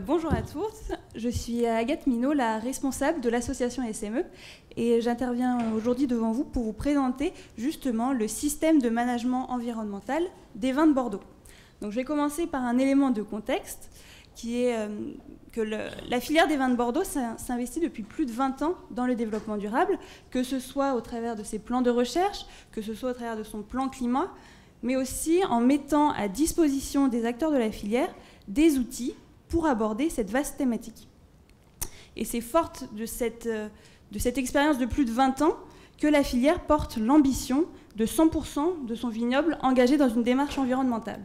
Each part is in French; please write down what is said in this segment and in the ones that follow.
Bonjour à tous, je suis Agathe Minot, la responsable de l'association SME, et j'interviens aujourd'hui devant vous pour vous présenter justement le système de management environnemental des vins de Bordeaux. Donc, je vais commencer par un élément de contexte qui est que la filière des vins de Bordeaux s'investit depuis plus de 20 ans dans le développement durable, que ce soit au travers de ses plans de recherche, que ce soit au travers de son plan climat, mais aussi en mettant à disposition des acteurs de la filière des outils pour aborder cette vaste thématique. Et c'est forte de cette expérience de plus de 20 ans que la filière porte l'ambition de 100% de son vignoble engagé dans une démarche environnementale.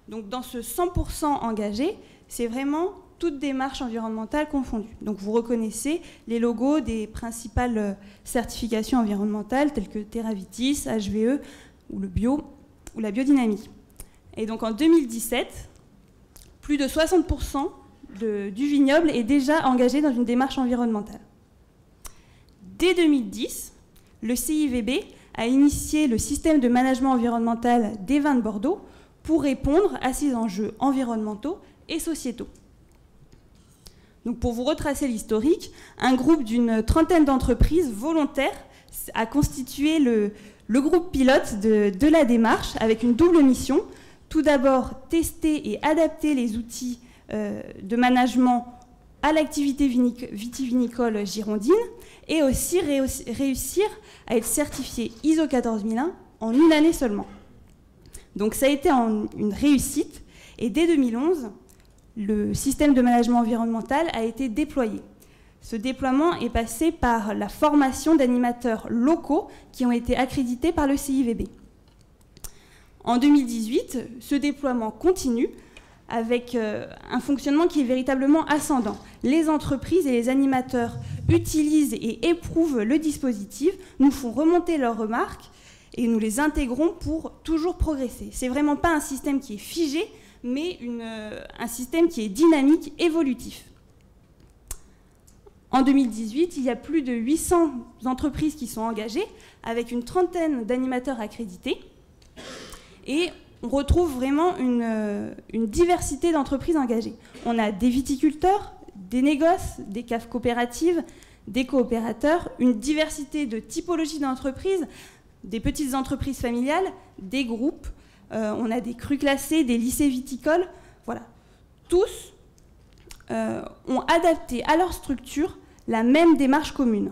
Donc dans ce 100% engagé, c'est vraiment toute démarche environnementale confondue. Donc vous reconnaissez les logos des principales certifications environnementales telles que Terravitis, HVE ou le bio ou la biodynamie. Et donc en 2017, plus de 60% du vignoble est déjà engagé dans une démarche environnementale. Dès 2010, le CIVB a initié le système de management environnemental des vins de Bordeaux pour répondre à ces enjeux environnementaux et sociétaux. Donc pour vous retracer l'historique, un groupe d'une trentaine d'entreprises volontaires a constitué le groupe pilote de la démarche avec une double mission. Tout d'abord, tester et adapter les outils de management à l'activité vitivinicole girondine et aussi réussir à être certifié ISO 14001 en une année seulement. Donc ça a été une réussite et dès 2011, le système de management environnemental a été déployé. Ce déploiement est passé par la formation d'animateurs locaux qui ont été accrédités par le CIVB. En 2018, ce déploiement continue avec un fonctionnement qui est véritablement ascendant. Les entreprises et les animateurs utilisent et éprouvent le dispositif, nous font remonter leurs remarques et nous les intégrons pour toujours progresser. Ce n'est vraiment pas un système qui est figé, mais un système qui est dynamique, évolutif. En 2018, il y a plus de 800 entreprises qui sont engagées, avec une trentaine d'animateurs accrédités. Et on retrouve vraiment une diversité d'entreprises engagées. On a des viticulteurs, des négoces, des caves coopératives, des coopérateurs, une diversité de typologies d'entreprises, des petites entreprises familiales, des groupes, on a des crus classés, des lycées viticoles. Voilà. Tous ont adapté à leur structure la même démarche commune.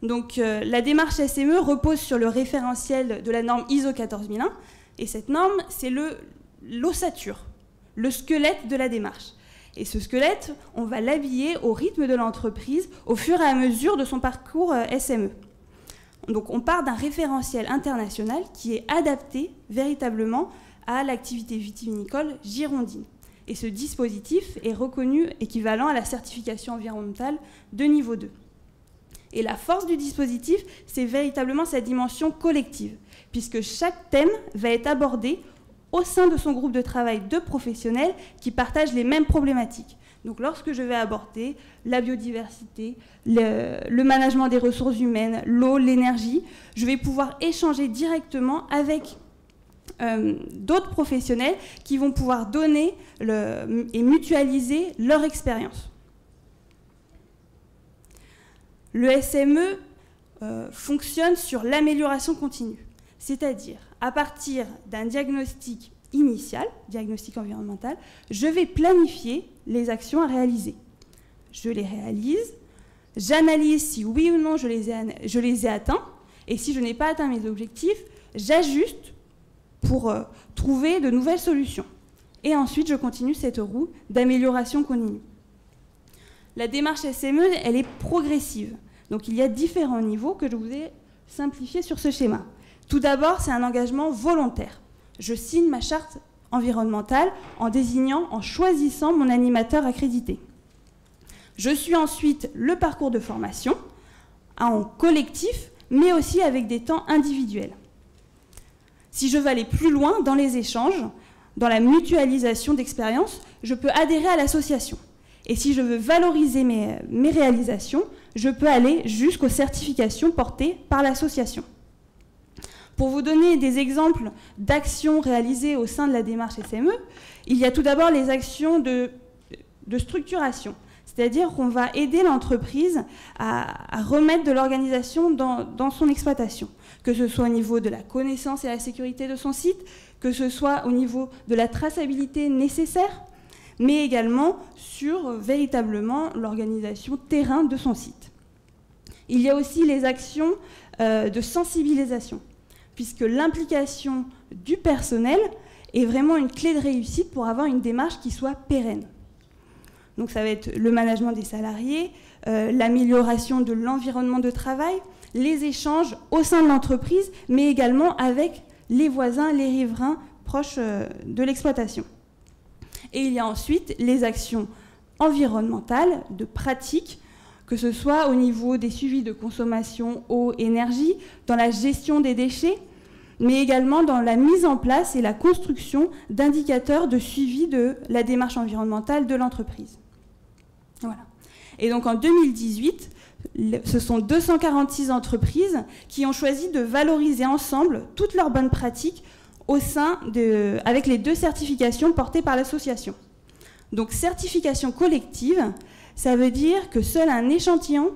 Donc la démarche SME repose sur le référentiel de la norme ISO 14001 et cette norme, c'est l'ossature, le squelette de la démarche. Et ce squelette, on va l'habiller au rythme de l'entreprise au fur et à mesure de son parcours SME. Donc on part d'un référentiel international qui est adapté véritablement à l'activité vitivinicole girondine. Et ce dispositif est reconnu équivalent à la certification environnementale de niveau 2. Et la force du dispositif, c'est véritablement sa dimension collective, puisque chaque thème va être abordé au sein de son groupe de travail de professionnels qui partagent les mêmes problématiques. Donc lorsque je vais aborder la biodiversité, le management des ressources humaines, l'eau, l'énergie, je vais pouvoir échanger directement avec d'autres professionnels qui vont pouvoir donner et mutualiser leur expérience. Le SME fonctionne sur l'amélioration continue, c'est-à-dire à partir d'un diagnostic initial, diagnostic environnemental, je vais planifier les actions à réaliser. Je les réalise, j'analyse si oui ou non je les ai atteints, et si je n'ai pas atteint mes objectifs, j'ajuste pour trouver de nouvelles solutions. Et ensuite, je continue cette roue d'amélioration continue. La démarche SME, elle est progressive. Donc il y a différents niveaux que je vous ai simplifiés sur ce schéma. Tout d'abord, c'est un engagement volontaire. Je signe ma charte environnementale en choisissant mon animateur accrédité. Je suis ensuite le parcours de formation en collectif, mais aussi avec des temps individuels. Si je veux aller plus loin dans les échanges, dans la mutualisation d'expériences, je peux adhérer à l'association. Et si je veux valoriser mes réalisations, je peux aller jusqu'aux certifications portées par l'association. Pour vous donner des exemples d'actions réalisées au sein de la démarche SME, il y a tout d'abord les actions de structuration. C'est-à-dire qu'on va aider l'entreprise à remettre de l'organisation dans son exploitation, que ce soit au niveau de la connaissance et la sécurité de son site, que ce soit au niveau de la traçabilité nécessaire, mais également sur véritablement l'organisation terrain de son site. Il y a aussi les actions de sensibilisation, puisque l'implication du personnel est vraiment une clé de réussite pour avoir une démarche qui soit pérenne. Donc ça va être le management des salariés, l'amélioration de l'environnement de travail, les échanges au sein de l'entreprise, mais également avec les voisins, les riverains proches de l'exploitation. Et il y a ensuite les actions environnementales, de pratique, que ce soit au niveau des suivis de consommation eau, énergie, dans la gestion des déchets, mais également dans la mise en place et la construction d'indicateurs de suivi de la démarche environnementale de l'entreprise. Voilà. Et donc en 2018, ce sont 246 entreprises qui ont choisi de valoriser ensemble toutes leurs bonnes pratiques avec les 2 certifications portées par l'association. Donc certification collective, ça veut dire que seul un échantillon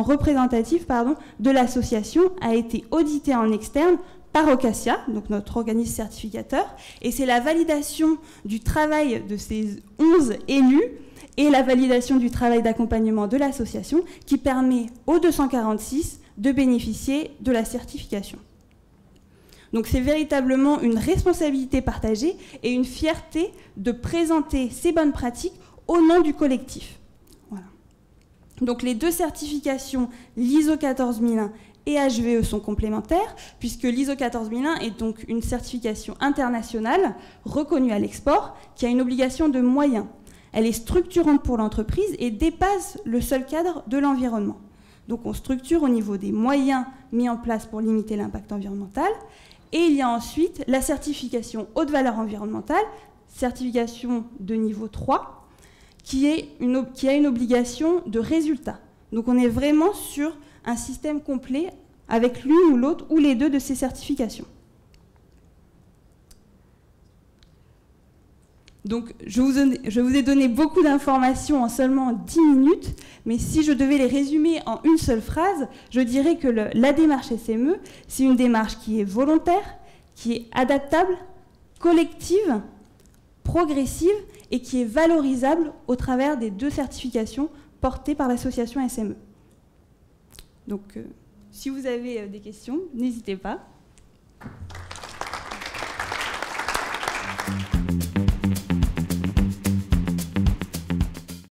représentatif de l'association a été audité en externe par Ocassia, donc notre organisme certificateur, et c'est la validation du travail de ces 11 élus et la validation du travail d'accompagnement de l'association qui permet aux 246 de bénéficier de la certification. Donc c'est véritablement une responsabilité partagée et une fierté de présenter ces bonnes pratiques au nom du collectif. Voilà. Donc les 2 certifications, l'ISO 14001 et HVE, sont complémentaires, puisque l'ISO 14001 est donc une certification internationale reconnue à l'export qui a une obligation de moyens. Elle est structurante pour l'entreprise et dépasse le seul cadre de l'environnement. Donc on structure au niveau des moyens mis en place pour limiter l'impact environnemental. Et il y a ensuite la certification haute valeur environnementale, certification de niveau 3, qui a une obligation de résultat. Donc on est vraiment sur un système complet avec l'une ou l'autre ou les 2 de ces certifications. Donc je vous ai donné beaucoup d'informations en seulement 10 minutes, mais si je devais les résumer en une seule phrase, je dirais que la démarche SME, c'est une démarche qui est volontaire, qui est adaptable, collective, progressive et qui est valorisable au travers des 2 certifications portées par l'association SME. Donc si vous avez des questions, n'hésitez pas.